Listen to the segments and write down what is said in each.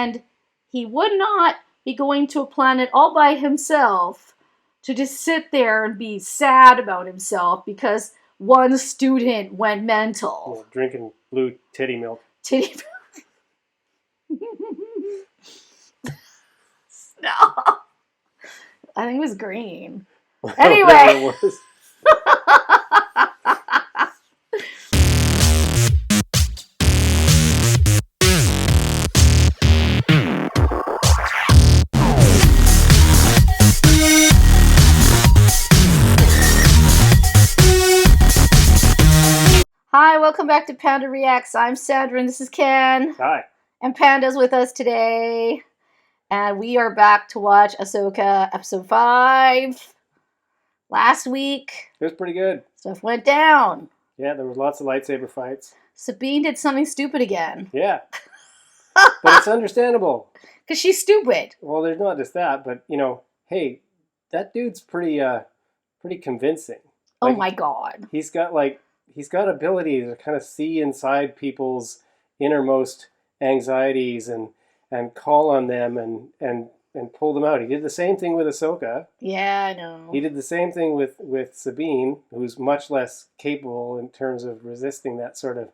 And he would not be going to a planet all by himself to just sit there and be sad about himself because one student went mental. Yeah, drinking blue titty milk. Titty milk. Stop. I think it was green. Anyway. Hi, welcome back to Panda Reacts. I'm Sandra and this is Ken. Hi. And Panda's with us today. And we are back to watch Ahsoka episode 5. Last week. It was pretty good. Stuff went down. Yeah, there was lots of lightsaber fights. Sabine did something stupid again. Yeah. But it's understandable. Because she's stupid. Well, there's not just that, but, hey, that dude's pretty convincing. Oh my God. He's got ability to kind of see inside people's innermost anxieties and call on them and pull them out. He did the same thing with Ahsoka. Yeah, I know. He did the same thing with Sabine, who's much less capable in terms of resisting that sort of,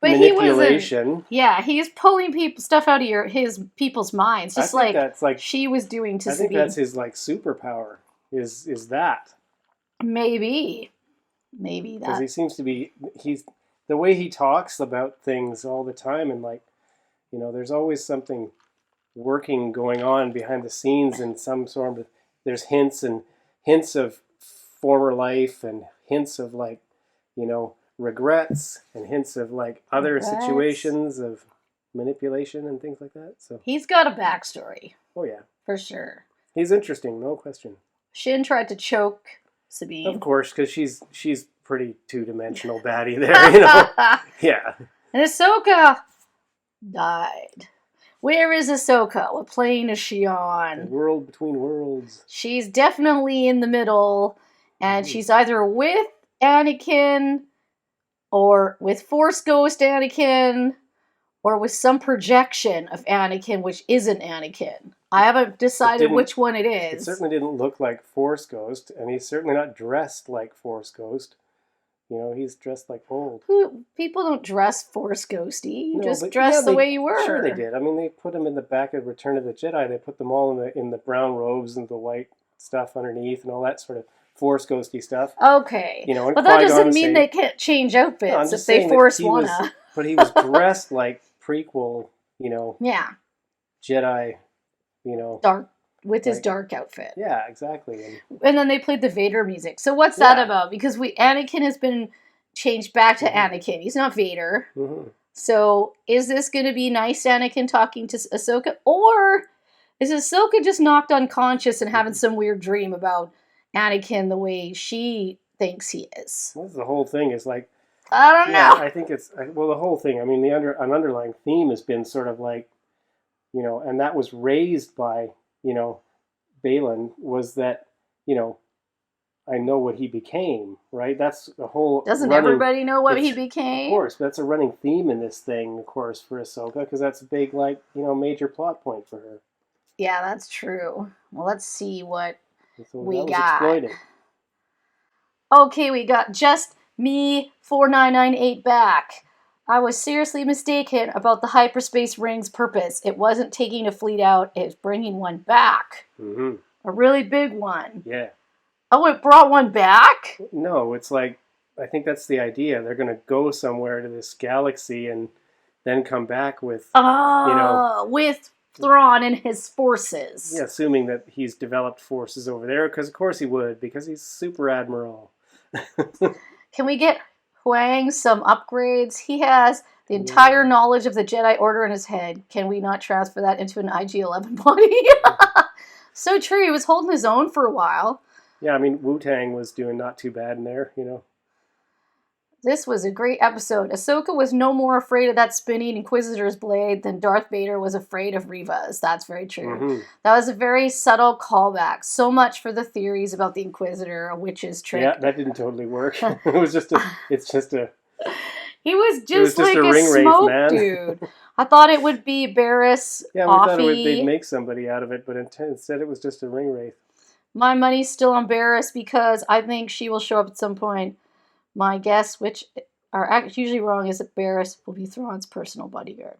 but manipulation. He's pulling stuff out of his people's minds, just like she was doing to Sabine. I think that's his superpower. Is that maybe that because he seems to be the way he talks about things all the time, and there's always something going on behind the scenes in some sort of, there's hints of former life and hints of regrets and hints of other situations of manipulation and things like that. So he's got a backstory. Oh yeah, for sure. He's interesting, no question. Shin tried to choke Sabine, of course, because she's pretty two-dimensional baddie there, Yeah. And Ahsoka died. Where is Ahsoka? What plane is she on? The world between worlds. She's definitely in the middle, and she's either with Anakin, or with Force Ghost Anakin, or with some projection of Anakin, which isn't Anakin. I haven't decided which one it is. It certainly didn't look like Force Ghost, and he's certainly not dressed like Force Ghost. He's dressed like old. People don't dress Force Ghosty. You just dress the way you were. Sure they did. I mean, they put him in the back of Return of the Jedi. They put them all in the brown robes and the white stuff underneath and all that sort of Force Ghosty stuff. Okay. But that doesn't mean they can't change outfits if they wanna. But he was dressed like prequel, Yeah. Jedi, dark. With his dark outfit. Yeah, exactly. And then they played the Vader music. So what's that about? Because Anakin has been changed back to Anakin. He's not Vader. Mm-hmm. So is this going to be nice Anakin talking to Ahsoka? Or is Ahsoka just knocked unconscious and having some weird dream about Anakin the way she thinks he is? Well, the whole thing is I don't know. I think it's, the whole thing, I mean, an underlying theme has been sort of and that was raised by, Balin, was that, I know what he became, right? That's the whole... Doesn't everybody know what he became? Of course, that's a running theme in this thing, of course, for Ahsoka, because that's a big, major plot point for her. Yeah, that's true. Well, let's see what we got. Exploited. Okay, we got Just Me 4998 back. I was seriously mistaken about the hyperspace ring's purpose. It wasn't taking a fleet out, it's bringing one back. Mm-hmm. A really big one. Yeah. Oh, it brought one back? No, it's I think that's the idea. They're going to go somewhere to this galaxy and then come back with, with Thrawn and his forces. Yeah, assuming that he's developed forces over there, because of course he would, because he's Super Admiral. Can we get Huang some upgrades? He has the entire knowledge of the Jedi Order in his head. Can we not transfer that into an IG-11 body? So true. He was holding his own for a while. Yeah, I mean, Wu-Tang was doing not too bad in there, This was a great episode. Ahsoka was no more afraid of that spinning Inquisitor's blade than Darth Vader was afraid of Reva's. That's very true. Mm-hmm. That was a very subtle callback. So much for the theories about the Inquisitor, a witch's trick. Yeah, that didn't totally work. It's just a He was It was just like a a ring wraith, smoke man. dude. I thought it would be Barriss, Yeah, we thought they'd Offie. make somebody out of it, but instead it was just a ring wraith. My money's still on Barriss because I think she will show up at some point. My guess, which are usually wrong, is that Barriss will be Thrawn's personal bodyguard.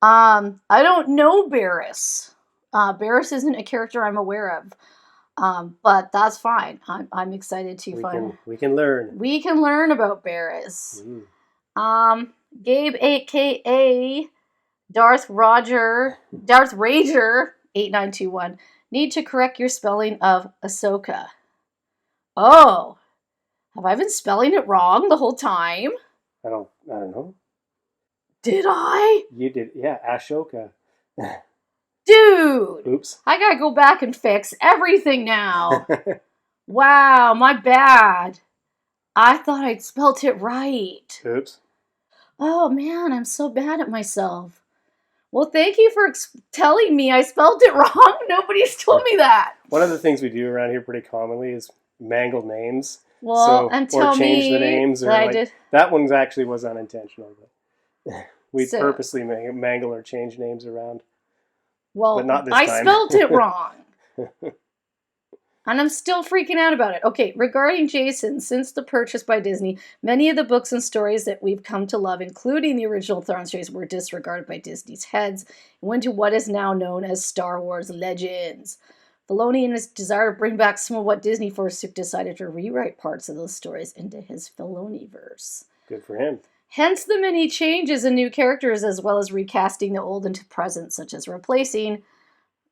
I don't know Barriss. Barriss isn't a character I'm aware of. But that's fine. I'm excited to find. We can learn. We can learn about Barriss. Gabe, aka Darth Rager 8921. Need to correct your spelling of Ahsoka. Oh, have I been spelling it wrong the whole time? I don't know. Did I? You did, yeah. Ashoka. Dude! Oops. I gotta go back and fix everything now. Wow, my bad. I thought I'd spelt it right. Oops. Oh man, I'm so bad at myself. Well, thank you for telling me I spelled it wrong. Nobody's told me that. One of the things we do around here pretty commonly is mangle names. Well, and tell or change me the names, or that like that one actually was unintentional. But we purposely mangle or change names around. Well, but not this time. I spelled it wrong. And I'm still freaking out about it. Okay, regarding Jacen, since the purchase by Disney, many of the books and stories that we've come to love, including the original Thrawn series, were disregarded by Disney's heads and went to what is now known as Star Wars Legends. Filoni, in his desire to bring back some of what Disney forsook, decided to rewrite parts of those stories into his Filoniverse. Good for him. Hence the many changes and new characters, as well as recasting the old into present, such as replacing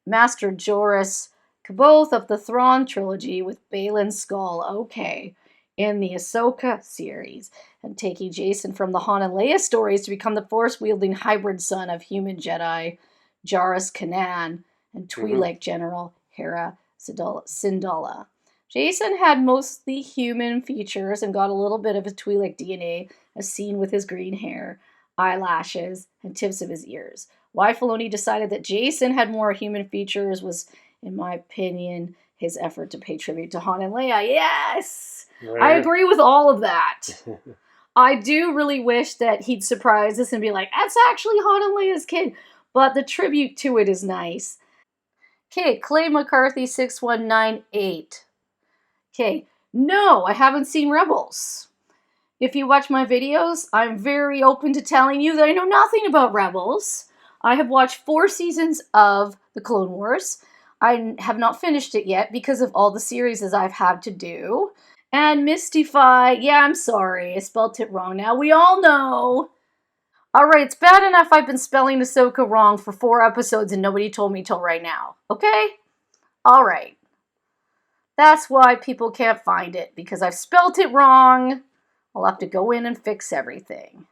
Master Joris C'baoth of the Thrawn trilogy with Baylan Skoll, okay, in the Ahsoka series, and taking Jacen from the Han and Leia stories to become the force-wielding hybrid son of human Jedi Jarrus Kanan and Twi'lek General Hera Syndulla. Jacen had mostly human features and got a little bit of his Twi'lek DNA, as seen with his green hair, eyelashes, and tips of his ears. Why Filoni decided that Jacen had more human features was, in my opinion, his effort to pay tribute to Han and Leia. Yes! Right. I agree with all of that. I do really wish that he'd surprise us and be like, that's actually Han and Leia's kid. But the tribute to it is nice. Okay, Clay McCarthy 6198. Okay, no, I haven't seen Rebels. If you watch my videos, I'm very open to telling you that I know nothing about Rebels. I have watched 4 seasons of The Clone Wars. I have not finished it yet because of all the series I've had to do. And Mystify, yeah, I'm sorry, I spelled it wrong now. We all know. Alright, it's bad enough I've been spelling Ahsoka wrong for 4 episodes and nobody told me till right now. Okay? Alright. That's why people can't find it, because I've spelt it wrong. I'll have to go in and fix everything.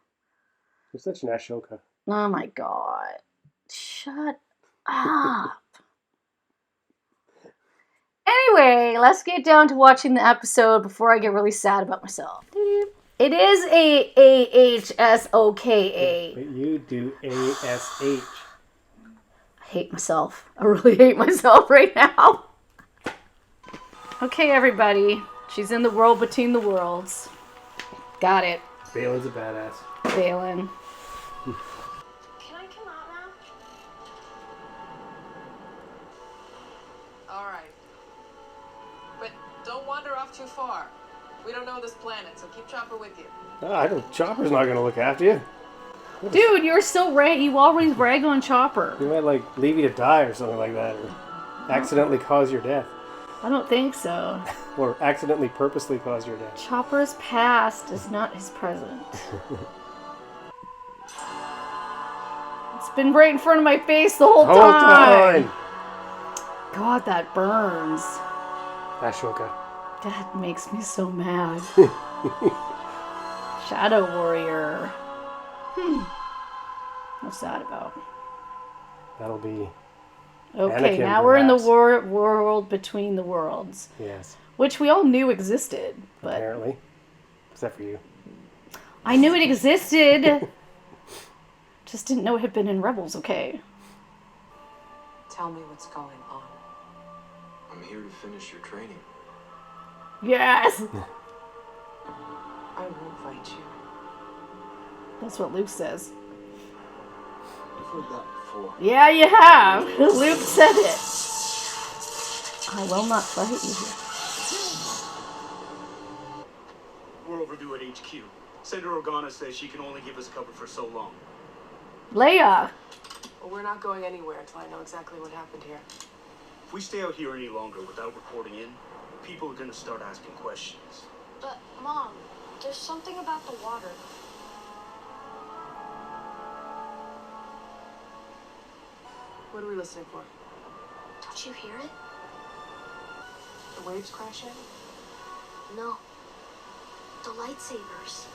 You're such an Ashoka. Oh my god. Shut up. Anyway, let's get down to watching the episode before I get really sad about myself. It is A-H-S-O-K-A. But you do A-S-H. I hate myself. I really hate myself right now. Okay, everybody. She's in the world between the worlds. Got it. Baylan's a badass. Baylan. Can I come out now? Alright. But don't wander off too far. We don't know this planet, so keep Chopper with you. I don't. Chopper's not going to look after you. Dude, you're so you always rag on Chopper. He might, like, leave you to die or something like that, or accidentally cause your death. I don't think so. Or accidentally purposely cause your death. Chopper's past is not his present. It's been right in front of my face the whole time. God, that burns. Ashoka. That makes me so mad. Shadow Warrior. What's that about? That'll be... Okay, Anakin, now we're in the perhaps. world between the worlds. Yes. Which we all knew existed. But apparently. Except for you. I knew it existed. Just didn't know it had been in Rebels, okay? Tell me what's going on. I'm here to finish your training. Yes! I won't fight you. That's what Luke says. You've heard that before. Yeah, you have. Luke said it. I will not fight you. We're overdue at HQ. Senator Organa says she can only give us cover for so long. Leia. Well, we're not going anywhere until I know exactly what happened here. If we stay out here any longer without reporting in, people are gonna start asking questions. But, Mom, there's something about the water. What are we listening for? Don't you hear it? The waves crashing? No. The lightsabers.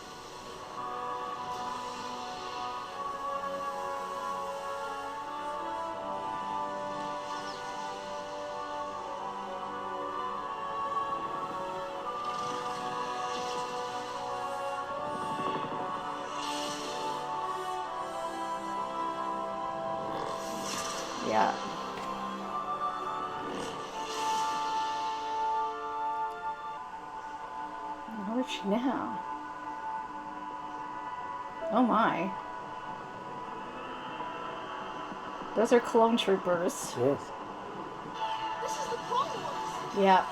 Yeah. Where's she now? Oh my. Those are clone troopers. Yes. This is the Clone Wars. Yeah.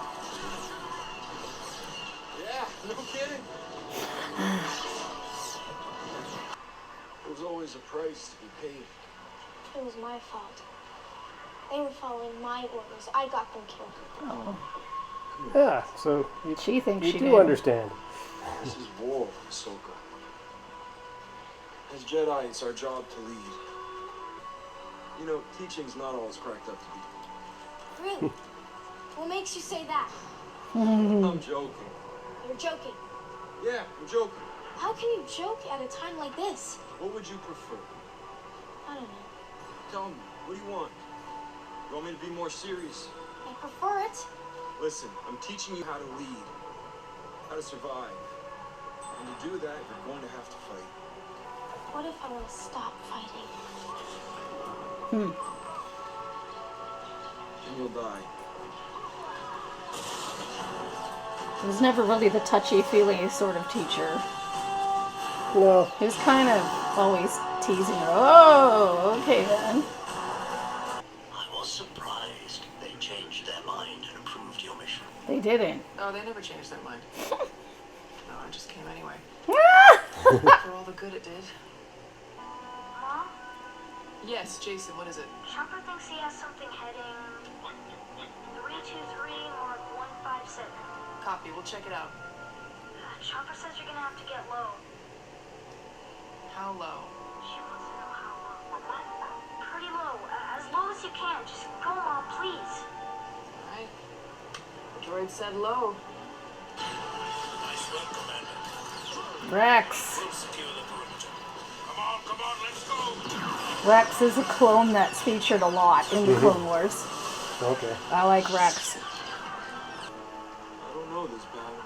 Yeah, no kidding. There's always a price to be paid. It was my fault. They were following my orders. I got them killed. Oh. Yeah, so you, She thinks you she do did. understand. This is war, Ahsoka. As Jedi, it's our job to lead. You know, teaching's not all it's cracked up to be. Really? What makes you say that? I'm joking. You're joking. Yeah, I'm joking. How can you joke at a time like this? What would you prefer? I don't know. Tell me, what do you want? You want me to be more serious? I prefer it. Listen, I'm teaching you how to lead, how to survive. And to do that, you're going to have to fight. What if I want to stop fighting? And you'll die. He was never really the touchy-feely sort of teacher. No, He was kind of always teasing her. Oh, okay then. I was surprised they changed their mind and approved your mission. They didn't. Oh, they never changed their mind. No, I just came anyway. For all the good it did. Mom? Yes, Jacen, what is it? Chopper thinks he has something heading 323 Mark 157. Copy, we'll check it out. Chopper says you're gonna have to get low. How low? She wants to know how low. Pretty low. As low as you can. Just go, Mom, please. Alright. The droid said low. Nice work, Commander. Rex. We'll secure the perimeter. Come on, let's go. Rex is a clone that's featured a lot in the Clone Wars. okay. I like Rex. I don't know this battle.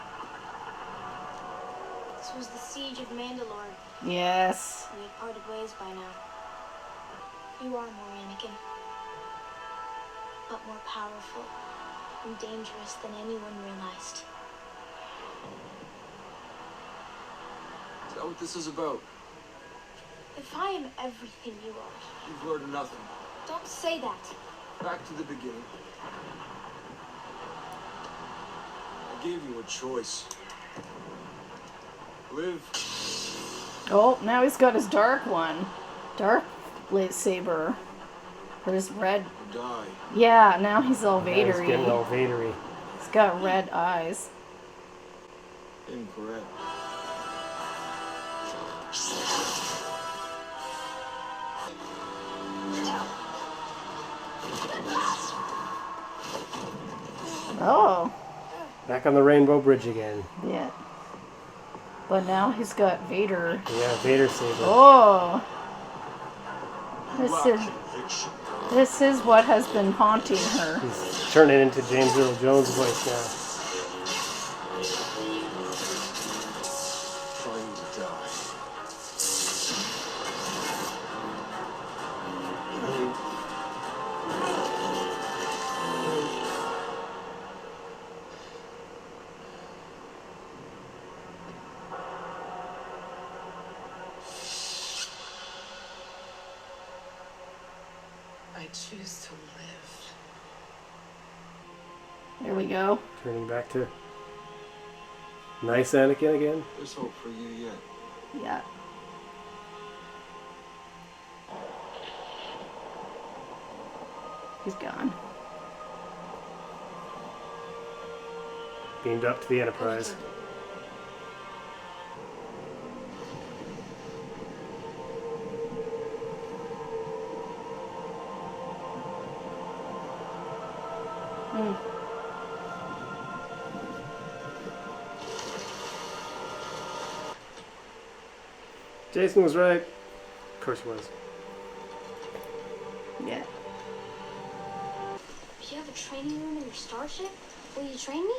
This was the siege of Mandalore. Yes. We had parted ways by now. You are more Anakin. But more powerful and dangerous than anyone realized. Is that what this is about? If I am everything you are, You've learned nothing. don't say that. Back to the beginning. I gave you a choice. Live Oh, now he's got his dark one. Dark lightsaber. Or his red. or die. Yeah, now he's all Now he's getting Vader-y. all Vader-y. He's got red eyes. Incorrect. Oh, Back on the Rainbow Bridge again. yeah. But now he's got Vader. Yeah, Vader saber. Oh. Conviction. This is what has been haunting her. He's turning into James Earl Jones' voice now. Trying to die. I choose to live. There we go. Turning back to nice Anakin again. There's hope for you yet. Yeah. He's gone. Beamed up to the Enterprise. Jacen was right. Of course he was. Yeah. Do you have a training room in your starship? Will you train me?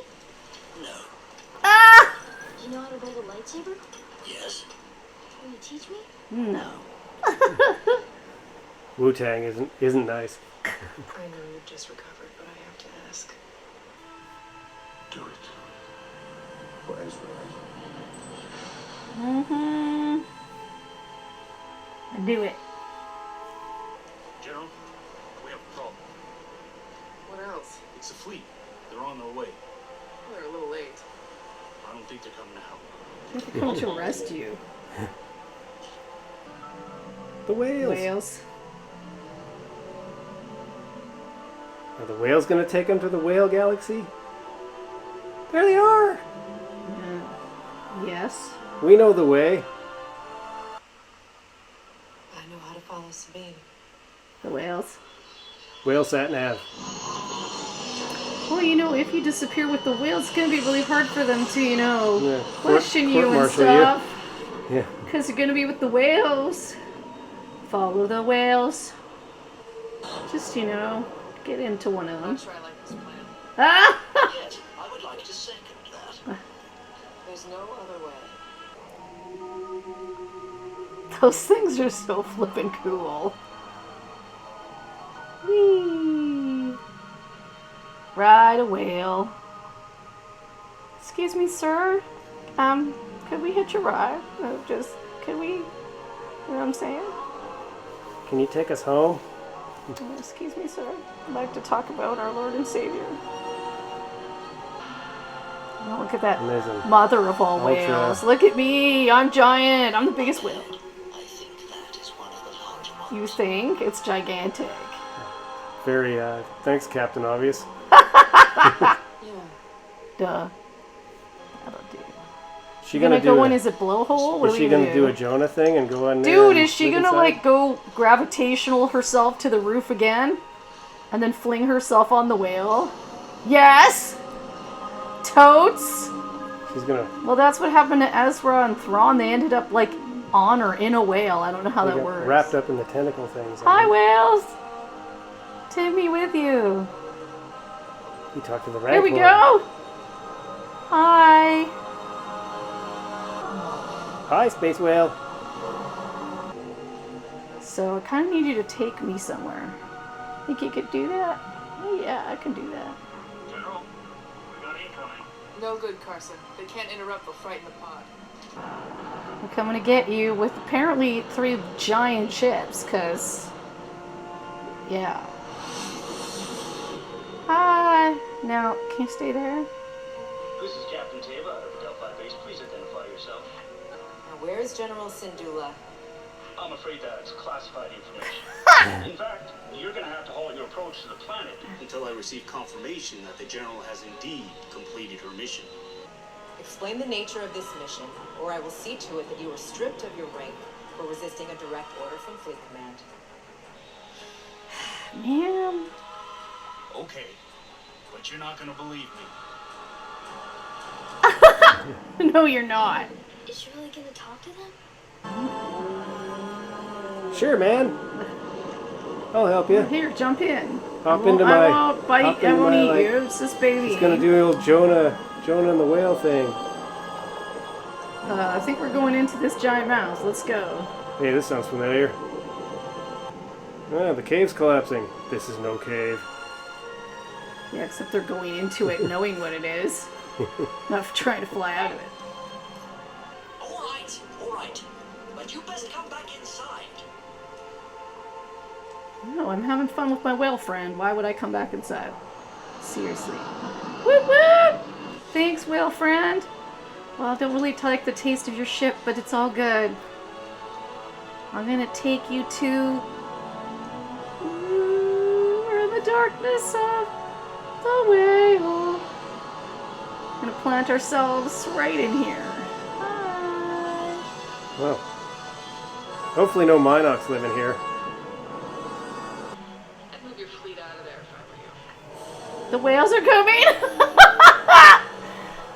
No. Ah! Do you know how to build a lightsaber? Yes. Will you teach me? No. Wu-Tang isn't nice. I know you just recovered, but I have to ask. Do it. For Ezra. Mm-hmm. Do it. General, we have a problem. What else? It's the fleet. They're on their way. Well, they're a little late. I don't think they're coming to help. They're coming to arrest you. The whales. Whales. Are the whales going to take them to the whale galaxy? There they are. Yes. We know the way. I know how to follow Sabine. The whales. Whale sat nav. Well, you know, if you disappear with the whales, it's going to be really hard for them to, you know, Yeah. question you and Court-martial stuff. Yeah. Because you're going to be with the whales. Follow the whales. Just, you know, get into one of I'll them. try like this plan. Ah! Yet, I would like to second that. There's no other way. Those things are so flippin' cool. Whee! Ride a whale. Excuse me, sir. Could we hitch a ride? Could we? You know what I'm saying? Can you take us home? Excuse me, sir. I'd like to talk about our Lord and Savior. Oh, look at that Amazing. mother of all Ultra. whales. Look at me. I'm giant. I'm the biggest whale. I think that is one of the larger ones. You think? It's gigantic. Very, thanks, Captain Obvious. Yeah. Duh. That'll do. She You gonna do go a- in as a blowhole? What Is are she we gonna do a Jonah thing and go in there? Dude, and is she live gonna inside? like go gravitational herself to the roof again? And then fling herself on the whale? Yes! Totes! She's gonna. Well, that's what happened to Ezra and Thrawn. They ended up like on or in a whale. I don't know how They that get works. wrapped up in the tentacle things. Hi, whales! Take me with you. You talk to the Here we Rancor. go! Hi! Hi, space whale. So I kind of need you to take me somewhere. Think you could do that? Oh yeah, I can do that. General, we got incoming. No good, Carson. They can't interrupt. They'll frighten the pod. I'm coming to get you with apparently 3 giant ships, cause yeah. Hi. Now, can you stay there? This is Captain Tava out of the Delphi base. Please identify yourself. Now, where is General Syndulla? I'm afraid that's classified information. In fact, you're going to have to halt your approach to the planet. Until I receive confirmation that the General has indeed completed her mission. Explain the nature of this mission, or I will see to it that you are stripped of your rank for resisting a direct order from Fleet Command. Man. Okay, but you're not going to believe me. No, you're not. Is she really gonna talk to them? Sure, man. I'll help you. Here, jump in. Hop I into won't- my. I won't bite. hop I into won't my, eat like- you. It's this baby. He's gonna do the old Jonah and the whale thing. I think we're going into this giant mouse. Let's go. Hey, this sounds familiar. Ah, the cave's collapsing. This is no cave. Yeah, except they're going into it knowing what it is. Not trying to fly out of it. All right. But you best come back inside. No, I'm having fun with my whale friend. Why would I come back inside? Seriously. Whoop whoop! Thanks, whale friend. Well, I don't really like the taste of your ship, but it's all good. I'm gonna take you to... Ooh, we're in the darkness of the whale. We're gonna plant ourselves right in here. Hi. Well, hopefully no Minox live in here. I'd move your fleet out of there if I were you. The whales are coming!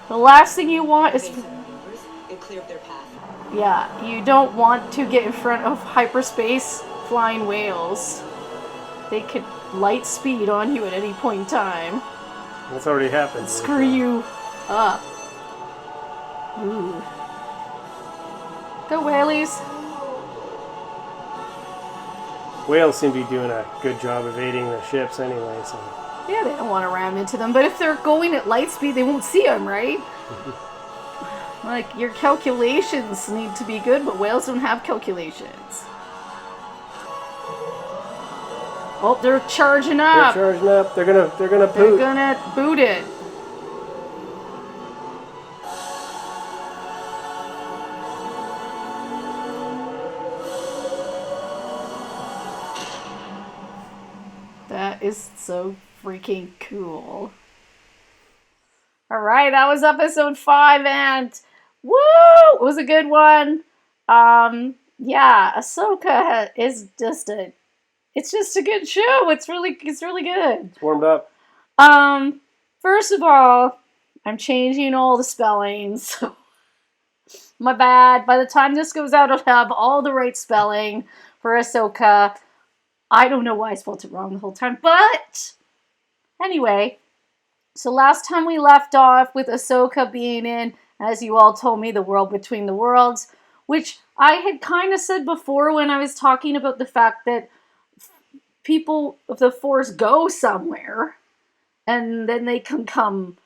The last thing you want is... It cleared their path. Yeah, you don't want to get in front of hyperspace flying whales. They could light speed on you at any point in time. That's already happened. Screw you up. Ooh. Go whalies. Whales seem to be doing a good job evading the ships anyway, so... Yeah, they don't want to ram into them, but if they're going at light speed, they won't see them, right? Like, your calculations need to be good, but whales don't have calculations. Oh, they're charging up. They're charging up. They're gonna They're poot. gonna boot it. That is so freaking cool. Alright, that was episode 5, and woo! It was a good one. Yeah, Ahsoka is just a... It's just a good show. It's really good. It's warmed up. First of all, I'm changing all the spellings. My bad. By the time this goes out, I'll have all the right spelling for Ahsoka. I don't know why I spelled it wrong the whole time, but anyway. So last time we left off with Ahsoka being in, as you all told me, the world between the worlds, which I had kind of said before when I was talking about the fact that people of the Force go somewhere, and then they can come.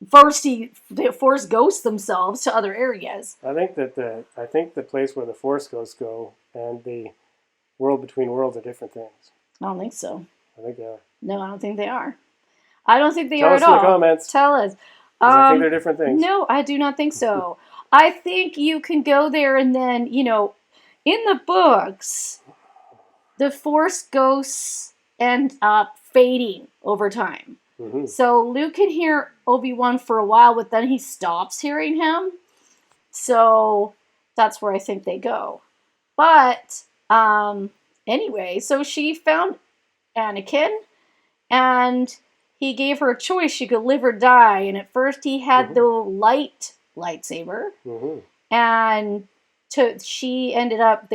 First, the Force ghosts themselves to other areas. I think the place where the Force ghosts go and the world between worlds are different things. I don't think so. I think they are. No, I don't think they are. I don't think they Tell are us at in all. the comments. Tell us. I think they're different things. No, I do not think so. I think you can go there and then, in the books, the Force ghosts end up fading over time. Mm-hmm. So Luke can hear Obi-Wan for a while, but then he stops hearing him. So that's where I think they go. But anyway, so she found Anakin, and he gave her a choice. She could live or die. And at first he had the lightsaber. Mm-hmm. And she ended up,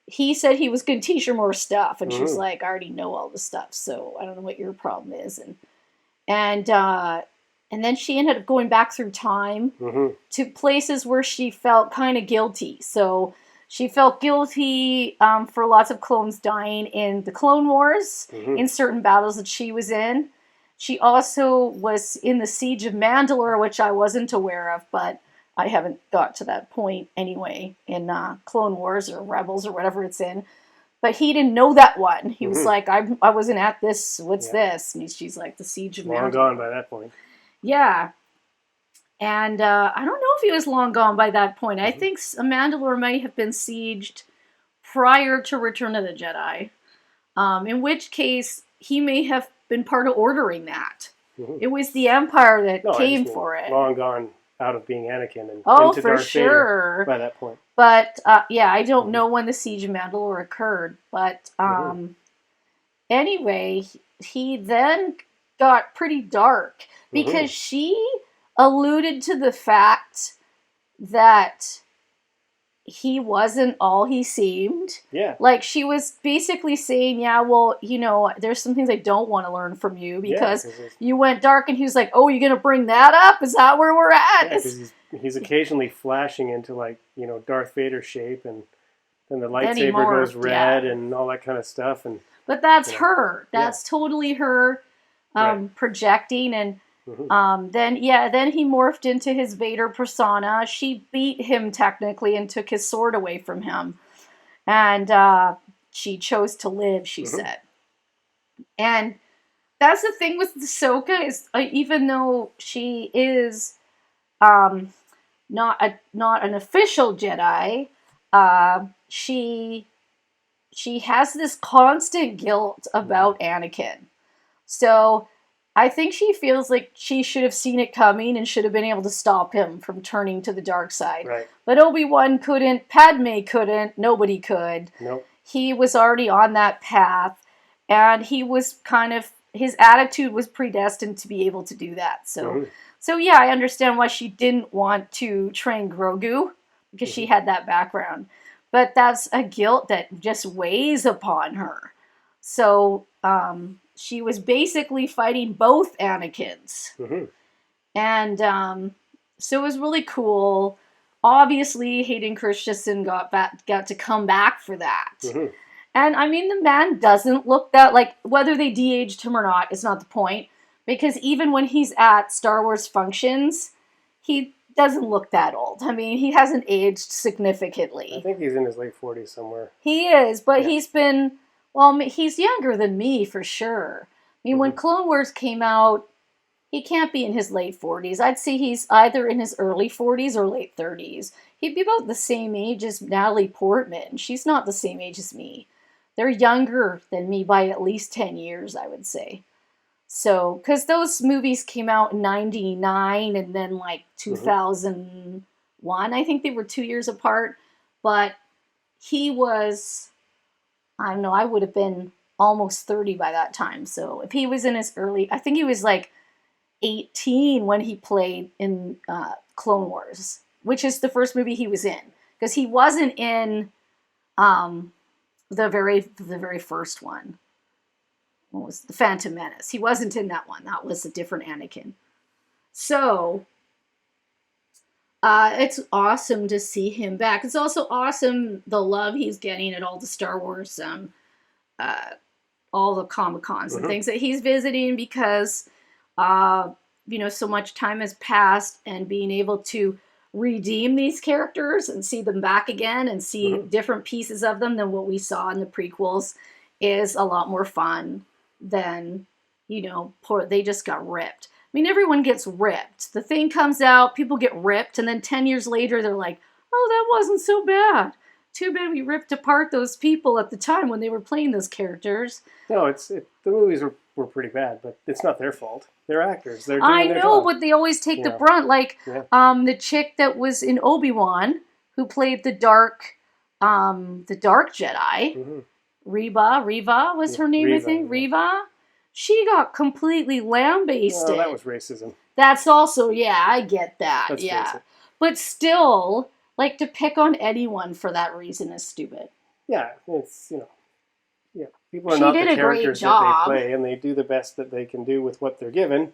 he said he was going to teach her more stuff. And she was like, I already know all the stuff, so I don't know what your problem is. And then she ended up going back through time to places where she felt kind of guilty. So she felt guilty for lots of clones dying in the Clone Wars, in certain battles that she was in. She also was in the Siege of Mandalore, which I wasn't aware of, but I haven't got to that point anyway in Clone Wars or Rebels or whatever it's in. But he didn't know that one. He was like, I wasn't at this. What's this? And she's like, the Siege of Mandalore. Long gone by that point. Yeah. And I don't know if he was long gone by that point. I think Mandalore might have been sieged prior to Return of the Jedi. In which case, he may have been part of ordering that. It was the Empire that came for it. Long gone out of being Anakin and into for Darth sure. Vader by that point. But yeah, I don't know when the Siege of Mandalore occurred. But anyway, he then got pretty dark because she alluded to the fact that he wasn't all he seemed. Yeah. Like, she was basically saying, yeah, well, there's some things I don't want to learn from you because you went dark, and he was like, oh, you're going to bring that up? Is that where we're at? Yeah, because he's occasionally flashing into, Darth Vader shape, and then the lightsaber goes red and all that kind of stuff. But that's her. That's totally her projecting, and then he morphed into his Vader persona. She beat him technically and took his sword away from him. And she chose to live, she said. And that's the thing with Ahsoka is even though she is not an official Jedi, she has this constant guilt about Anakin. So I think she feels like she should have seen it coming and should have been able to stop him from turning to the dark side. Right. But Obi-Wan couldn't, Padme couldn't, nobody could. Nope. He was already on that path, and he was his attitude was predestined to be able to do that. So yeah, I understand why she didn't want to train Grogu, because she had that background. But that's a guilt that just weighs upon her. So she was basically fighting both Anakins. And so it was really cool. Obviously, Hayden Christensen got to come back for that. And I mean, the man doesn't look that, like, whether they de-aged him or not is not the point. Because even when he's at Star Wars functions, he doesn't look that old. I mean, he hasn't aged significantly. I think he's in his late 40s somewhere. He is, but he's been, well, he's younger than me for sure. I mean, when Clone Wars came out, he can't be in his late 40s. I'd say he's either in his early 40s or late 30s. He'd be about the same age as Natalie Portman. She's not the same age as me. They're younger than me by at least 10 years, I would say. So, because those movies came out in 99 and then like 2001. I think they were 2 years apart. But he was, I don't know, I would have been almost 30 by that time. So if he was in his early, I think he was like 18 when he played in Clone Wars, which is the first movie he was in. Because he wasn't in the very first one. What was the Phantom Menace? He wasn't in that one. That was a different Anakin. So it's awesome to see him back. It's also awesome the love he's getting at all the Star Wars, all the Comic-Cons and things that he's visiting, because so much time has passed, and being able to redeem these characters and see them back again and see different pieces of them than what we saw in the prequels is a lot more fun than, they just got ripped. I mean, everyone gets ripped. The thing comes out, people get ripped, and then 10 years later they're like, oh, that wasn't so bad. Too bad we ripped apart those people at the time when they were playing those characters. No, the movies were pretty bad, but it's not their fault. They're actors. They're doing their job. But they always take the brunt. Like the chick that was in Obi-Wan, who played the dark Jedi, Reva was her name, I think. Reva. She got completely lambasted. Oh, that was racism. That's also, I get that. Let's face it. But still, like, to pick on anyone for that reason is stupid. Yeah, it's, people are not the characters that they play, and they do the best that they can do with what they're given.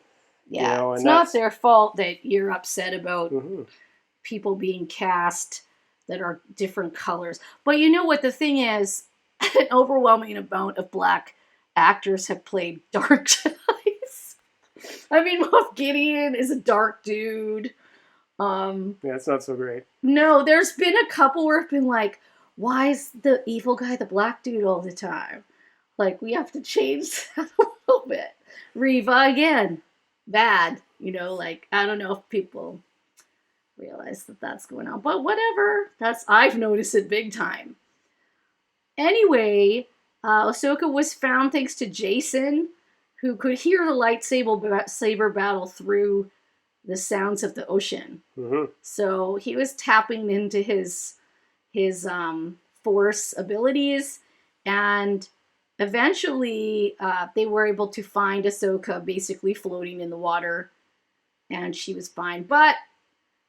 Yeah, it's not their fault that you're upset about people being cast that are different colors. But you know what the thing is? An overwhelming amount of black actors have played dark Jedis. I mean, Moff Gideon is a dark dude. It's not so great. No, there's been a couple where I've been like, why is the evil guy the black dude all the time? Like, we have to change that a little bit. Reva, again, bad. I don't know if people realize that that's going on. But whatever. I've noticed it big time. Anyway, Ahsoka was found thanks to Jacen, who could hear the lightsaber battle through the sounds of the ocean. So he was tapping into his Force abilities, and eventually they were able to find Ahsoka basically floating in the water, and she was fine. But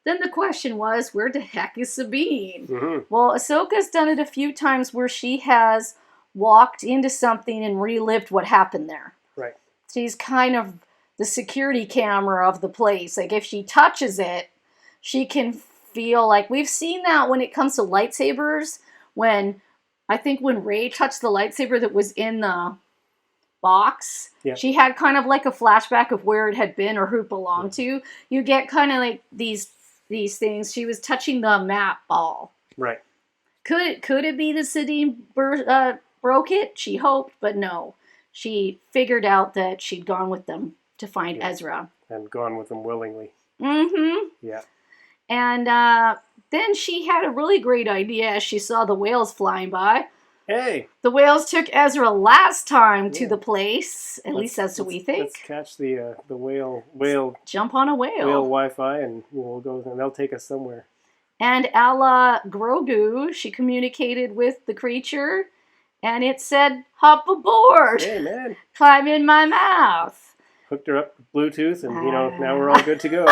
then the question was, where the heck is Sabine? Well, Ahsoka's done it a few times where she has walked into something and relived what happened there. Right. She's kind of the security camera of the place. Like, if she touches it, she can feel like, we've seen that when it comes to lightsabers, when Rey touched the lightsaber that was in the box, she had kind of like a flashback of where it had been or who it belonged to. You get kind of like these things. She was touching the map ball. Right. Could it be the Sabine broke it, she hoped, but no. She figured out that she'd gone with them to find Ezra. And gone with them willingly. Mm-hmm. Yeah. And then she had a really great idea as she saw the whales flying by. Hey! The whales took Ezra last time to the place. At least that's what we think. Let's catch the whale. Jump on a whale. Whale Wi-Fi, and we'll go. And they'll take us somewhere. And a la Grogu, she communicated with the creature, and it said, "Hop aboard! Hey, man! Climb in my mouth!" Hooked her up with Bluetooth, and now we're all good to go.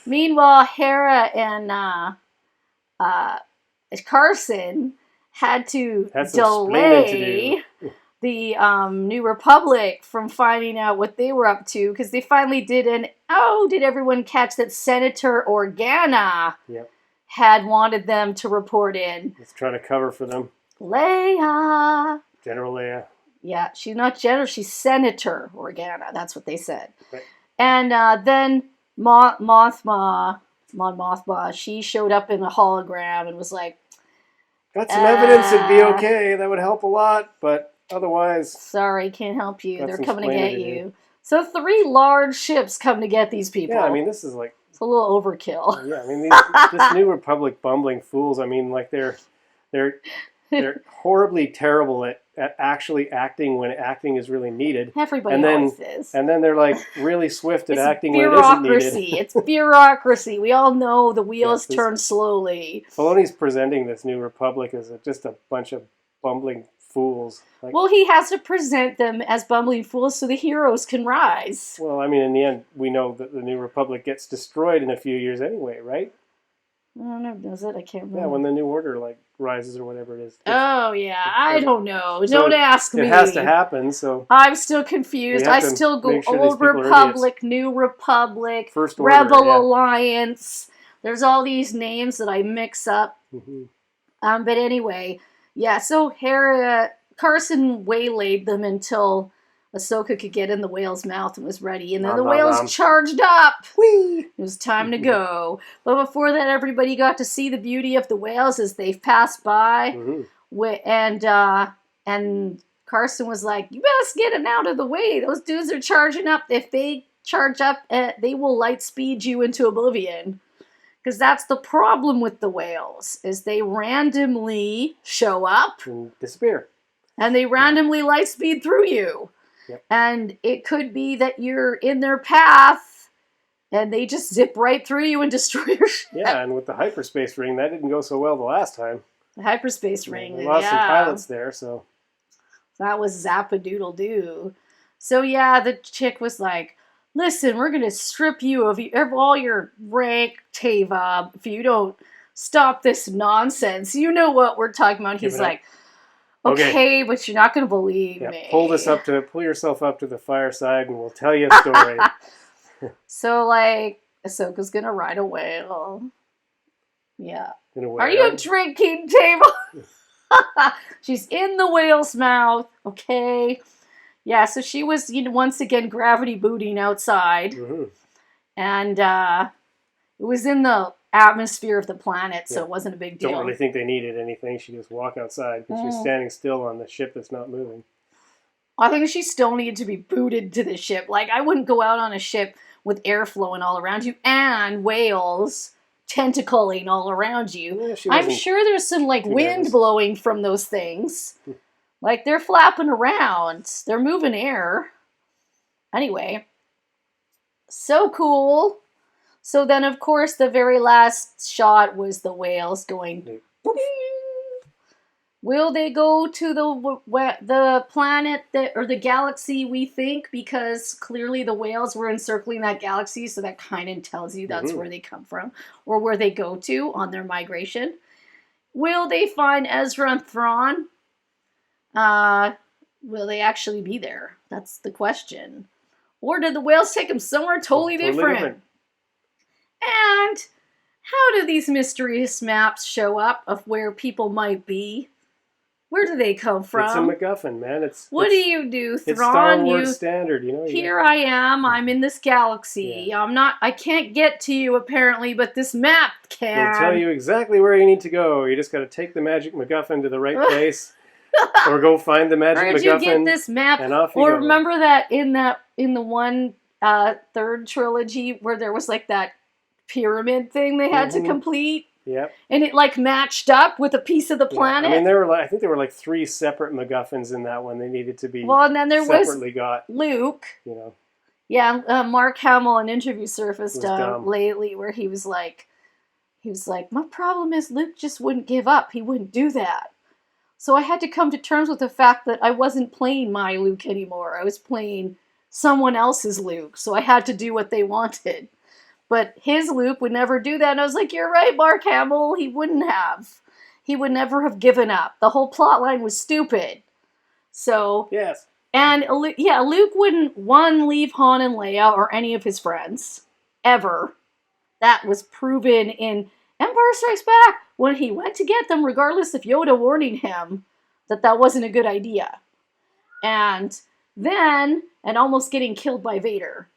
Meanwhile, Hera and Carson had to delay the New Republic from finding out what they were up to, because they finally did did everyone catch that Senator Organa had wanted them to report in? Let's try to cover for them. Leia. General Leia. Yeah, she's not General, she's Senator Organa. That's what they said. Right. And then Mon Mothma, she showed up in a hologram and was like, got some evidence, it'd be okay. That would help a lot, but otherwise... Sorry, can't help you. They're coming to get you. So 3 large ships come to get these people. Yeah, I mean, this is like... It's a little overkill. Yeah, I mean, this New Republic bumbling fools, I mean, like, they're horribly terrible at actually acting when acting is really needed. Everybody always is. And then they're like really swift at acting when it isn't needed. It's bureaucracy. We all know the wheels turn slowly. Filoni's presenting this New Republic as just a bunch of bumbling fools. Like, well, he has to present them as bumbling fools so the heroes can rise. Well, I mean, in the end, we know that the New Republic gets destroyed in a few years anyway, right? I don't know, does it? I can't remember. Yeah, when the New Order rises or whatever it is. Oh yeah, I don't know. Don't ask me. It has to happen. So I'm still confused. I still go Old Republic, New Republic, First Order, Rebel Alliance. There's all these names that I mix up. Mm-hmm. But anyway, yeah. So Carson waylaid them until Ahsoka could get in the whale's mouth and was ready. And then the whales charged up. Whee! It was time to go. But before that, everybody got to see the beauty of the whales as they passed by. Mm-hmm. And Carson was like, you best get it out of the way. Those dudes are charging up. If they charge up, they will light speed you into oblivion. Because that's the problem with the whales, is they randomly show up. And disappear. And they randomly light speed through you. Yep. And it could be that you're in their path and they just zip right through you and destroy your ship. Yeah, and with the hyperspace ring, that didn't go so well the last time. The hyperspace ring, we lost some pilots there, so. That was Zappadoodle-Doo. So yeah, the chick was like, listen, we're going to strip you of all your rank, Teva, if you don't stop this nonsense. You know what we're talking about. He's like, okay, but you're not going to believe me. Pull yourself up to the fireside and we'll tell you a story. So, like, Ahsoka's going to ride a whale. Yeah. Are you drinking, Table? She's in the whale's mouth. Okay. Yeah, so she was once again gravity booting outside. Mm-hmm. And it was in the atmosphere of the planet, so it wasn't a big deal. Don't really think they needed anything. She just walked outside because she was standing still on the ship that's not moving. I think she still needed to be booted to the ship. Like, I wouldn't go out on a ship with air flowing all around you and whales tentacling all around you. Yeah, I'm sure there's some wind blowing from those things. Like, they're flapping around. They're moving air. Anyway. So cool. So then, of course, the very last shot was the whales going... Will they go to the planet or the galaxy, we think? Because clearly the whales were encircling that galaxy, so that kind of tells you that's where they come from. Or where they go to on their migration. Will they find Ezra and Thrawn? Will they actually be there? That's the question. Or did the whales take them somewhere totally different? And how do these mysterious maps show up of where people might be? Where do they come from? It's a MacGuffin, man. What do you do, Thrawn? It's Star Wars standard, Here I am. I'm in this galaxy. Yeah. I can't get to you, apparently, but this map can. It'll tell you exactly where you need to go. You just got to take the magic MacGuffin to the right place. Or go find the magic Where'd MacGuffin. you get this map? And off you Or go. remember that in the one third trilogy where there was like that pyramid thing they had to complete? Yep. And it like matched up with a piece of the planet? I mean, I think there were like 3 separate MacGuffins in that one. They needed to be well, and then there separately was got. Luke. You know. Yeah, Mark Hamill, an interview surfaced dumb. lately where he was like, my problem is Luke just wouldn't give up. He wouldn't do that. So I had to come to terms with the fact that I wasn't playing my Luke anymore. I was playing someone else's Luke. So I had to do what they wanted. But his Luke would never do that. And I was like, you're right, Mark Hamill. He wouldn't have. He would never have given up. The whole plot line was stupid. So... Yes. And, yeah, Luke wouldn't, leave Han and Leia or any of his friends. Ever. That was proven in Empire Strikes Back when he went to get them, regardless of Yoda warning him that wasn't a good idea. And then, and almost getting killed by Vader.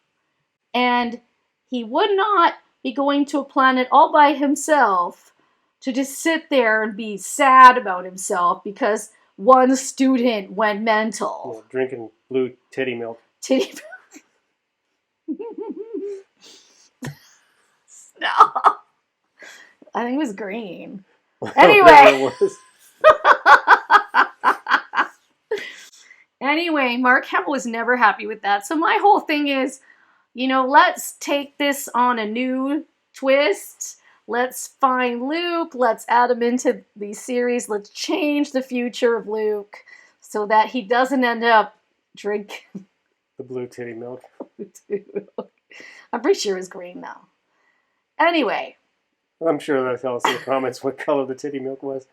And he would not be going to a planet all by himself to just sit there and be sad about himself because one student went mental. Yeah, drinking blue titty milk. Titty milk. No. I think it was green. Anyway. Anyway, Mark Hamill was never happy with that. So my whole thing is, let's take this on a new twist. Let's find Luke. Let's add him into the series. Let's change the future of Luke so that he doesn't end up drinking the blue titty milk. I'm pretty sure it was green, though. Anyway. I'm sure they'll tell us in the comments what color the titty milk was.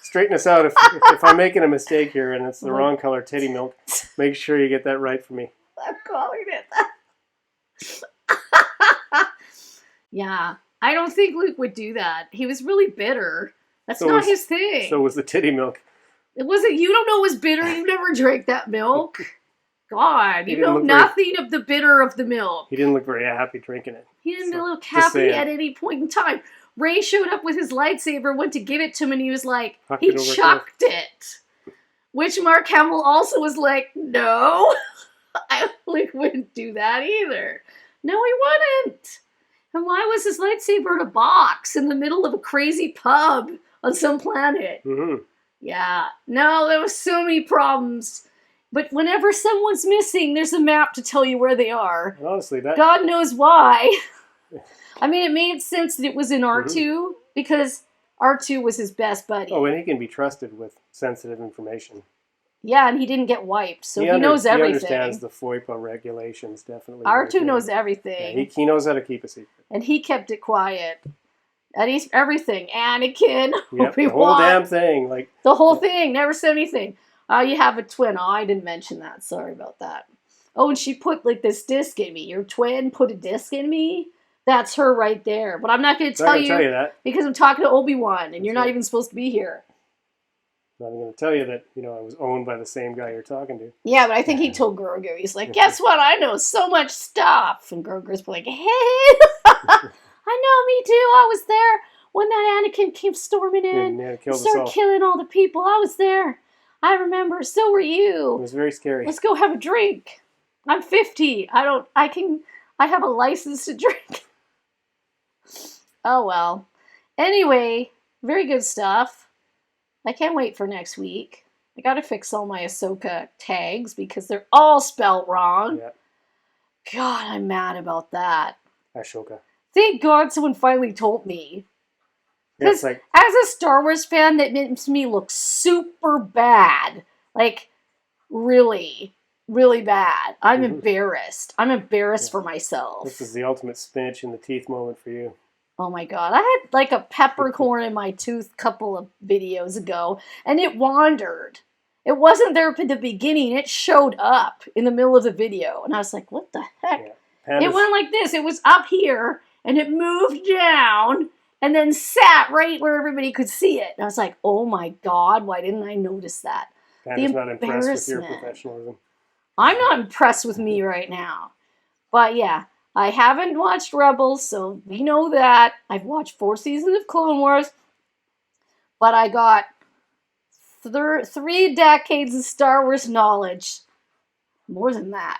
Straighten us out if I'm making a mistake here and it's the wrong color titty milk. Make sure you get that right for me. I'm calling it that. Yeah. I don't think Luke would do that. He was really bitter. That's not his thing. So was the titty milk. It wasn't. You don't know it was bitter. You never drank that milk. God, you know nothing of the bitter of the milk. He didn't look very happy drinking it. He didn't look happy at any point in time. Ray showed up with his lightsaber, went to give it to him, and he was like, he chucked it. Which Mark Hamill also was like, no. Luke wouldn't do that either. No, he wouldn't. And why was his lightsaber in a box in the middle of a crazy pub on some planet? Mm-hmm. Yeah. No, there was so many problems. But whenever someone's missing, there's a map to tell you where they are. And honestly, God knows why. I mean, it made sense that it was in R2 because R2 was his best buddy. Oh, and he can be trusted with sensitive information. Yeah, and he didn't get wiped, so he knows everything. He understands the FOIPA regulations, definitely. R2 knows everything. Yeah, he knows how to keep a secret. And he kept it quiet. And he's everything. Anakin, yep, the whole damn thing. The whole thing, never said anything. Oh, you have a twin. Oh, I didn't mention that. Sorry about that. Oh, and she put this disc in me. Your twin put a disc in me? That's her right there. But I'm not going to tell you that because I'm talking to Obi-Wan, and you're not even supposed to be here. I'm going to tell you that, I was owned by the same guy you're talking to. Yeah, but I think he told Grogu. He's like, guess what? I know so much stuff. And Grogu's like, hey, I know, me too. I was there when that Anakin came storming in and started killing all the people. I was there. I remember. So were you. It was very scary. Let's go have a drink. I'm 50. I have a license to drink. Oh, well. Anyway, very good stuff. I can't wait for next week. I gotta fix all my Ahsoka tags because they're all spelt wrong. Yeah. God, I'm mad about that. Ahsoka. Thank God someone finally told me. Because as a Star Wars fan, that makes me look super bad. Really, really bad. I'm embarrassed. I'm embarrassed for myself. This is the ultimate spinach in the teeth moment for you. Oh my God. I had a peppercorn in my tooth a couple of videos ago, and it wandered. It wasn't there at the beginning. It showed up in the middle of the video, and I was like, what the heck? Yeah. It went like this. It was up here, and it moved down, and then sat right where everybody could see it. And I was like, oh my God, why didn't I notice that? Panda's not impressed with your professionalism. I'm not impressed with me right now. But yeah. I haven't watched Rebels, so we know that. I've watched 4 seasons of Clone Wars, but I got 3 decades of Star Wars knowledge. More than that.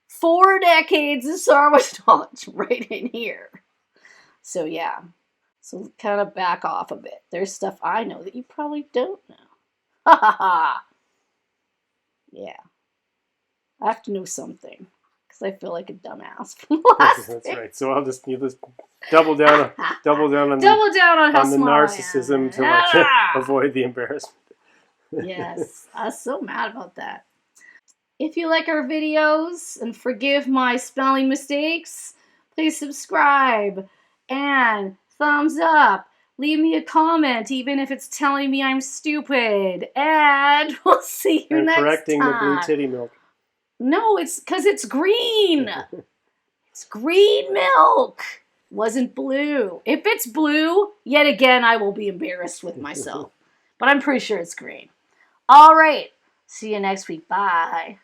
4 decades of Star Wars knowledge right in here. So yeah. So kind of back off a bit. There's stuff I know that you probably don't know. Ha ha ha. Yeah. I have to know something. Because I feel like a dumbass from last That's week. right. So you just double down on on how on the smart narcissism to I am. avoid the embarrassment. Yes, I was so mad about that. If you like our videos and forgive my spelling mistakes, please subscribe and thumbs up. Leave me a comment, even if it's telling me I'm stupid. And we'll see you And next correcting time. the blue titty milk. No, it's because it's green. It's green milk. Wasn't blue. If it's blue, yet again, I will be embarrassed with myself. But I'm pretty sure it's green. All right. See you next week. Bye.